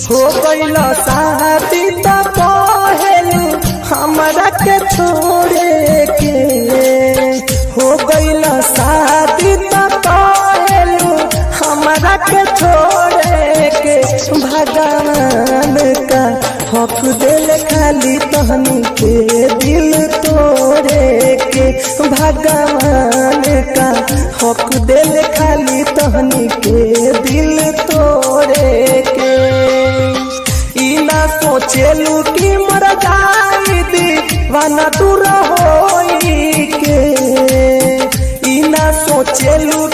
हो गइल शादी त पहलू हमरा के छोड़े के, हो गइल शादी त पहलू हमरा के छोड़े के। भगवान का हक दिल खाली तहनी के दिल तोड़े के, भगवान का हक दिल खाली तहनी के दिल तोड़े के। इना सोचेलू कि मर जाई दीवाना दूर होई के, इना सोचेलू